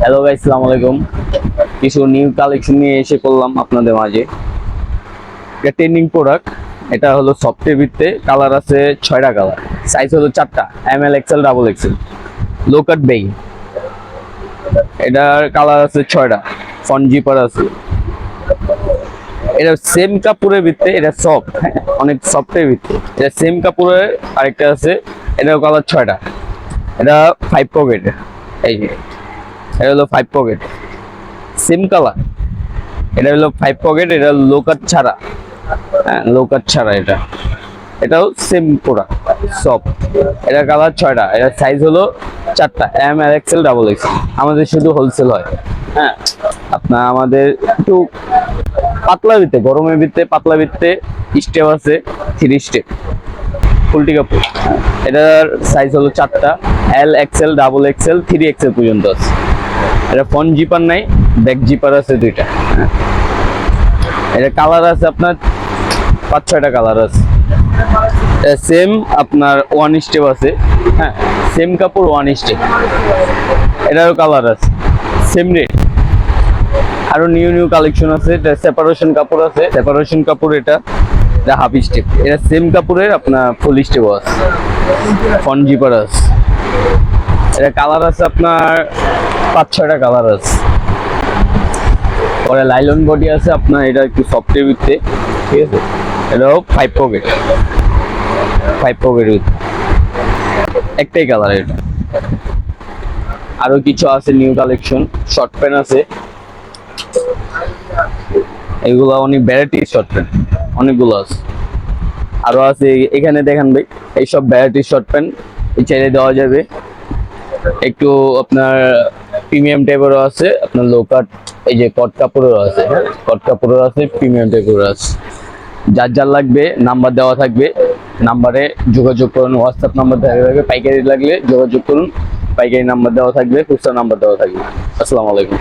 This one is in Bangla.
হ্যালো গাইস, আসসালামু আলাইকুম। কিছু নিউ কালেকশন নিয়ে এসে করলাম আপনাদের মাঝে। এটা ট্রেন্ডিং প্রোডাক্ট। এটা হলো সফটের ভিত্তে, কালার আছে 6টা কালার, সাইজ হলো 4টা, এমএল এক্সেল ডাবল এক্সেল, লো কাট বেই। এটার কালার আছে 6টা, ফ্রন্ট জিপার আছে। এটা সেম কাপড়ের ভিত্তে, এটা সফট, হ্যাঁ অনেক সফটের ভিত্তে। এটা সেম কাপড়ের আরেকটা আছে, এটার কালার 6টা। এটা 5 পকেট, এই যে এটা হলো 5 পকেট, সেম কালার। এটা হলো 5 পকেট, এটা লো কাট ছাড়া, হ্যাঁ লো কাট ছাড়া। এটাও সেম পুরা সব। এটা কালার 6টা, এটা সাইজ হলো 4টা, M R Excel double Excel. আমাদের শুধু হোলসেল হয়, হ্যাঁ। আপনার আমাদের একটু পাতলা ভিত্তে, গরমের ভিত্তে পাতলা ভিত্তে স্টেপ আছে, 3 স্টেপ ফুলটি কাপড়। এটার সাইজ হলো 4টা, L XL double XL 3 XL পর্যন্ত আছে। এটা ফ্রন্ট জিপার নাই, ব্যাক জিপার আছে 2টা। এটা কালার আছে আপনার 5-6টা কালার আছে। সেম আপনার 1 স্টেপ আছে, হ্যাঁ সেম কাপড় 1 স্টেপ। এটারও কালার আছে, সেম রেট। আরো নিউ কালেকশন আছে। এটা সেপারেশন কাপড় আছে, সেপারেশন কাপড়। এটা হাফ স্টেপ। এটা সেম কাপড়ের আপনার ফুল স্টেপ আছে, ফ্রন্ট জিপার আছে। এটা কালার আছে আপনার 5-6টা কালার আছে। পরে লাইলন বডি আছে আপনার, এটা একটু সফটের ভিত্তে, ঠিক আছে। এটাও 5 পকেট, 5 পকেট একটাই কালার। এটা আরো কিছু আছে নিউ কালেকশন। শর্ট প্যান্ট আছে, এগুলো অনেক ভ্যারাইটি শর্ট প্যান্ট, অনেকগুলো আছে। আরো আছে এখানে দেখেন ভাই, এইসব ভ্যারাইটি শর্ট প্যান্ট এই চাইলে দেওয়া যাবে। একটু আপনার প্রিমিয়াম টাইপেরও আছে, আপনার লো কাট, এই যে কট কাপড়েরও আছে, হ্যাঁ কট কাপড়েরও আছে, প্রিমিয়াম টাইপেরও আছে। যার যার লাগবে নাম্বার দেওয়া থাকবে, নাম্বারে যোগাযোগ করুন। হোয়াটসঅ্যাপ নাম্বার দেওয়া থাকবে, পাইকারি লাগলে যোগাযোগ করুন। পাইকারি নাম্বার দেওয়া থাকবে, খুচরা নাম্বার দেওয়া থাকবে। আসসালামু আলাইকুম।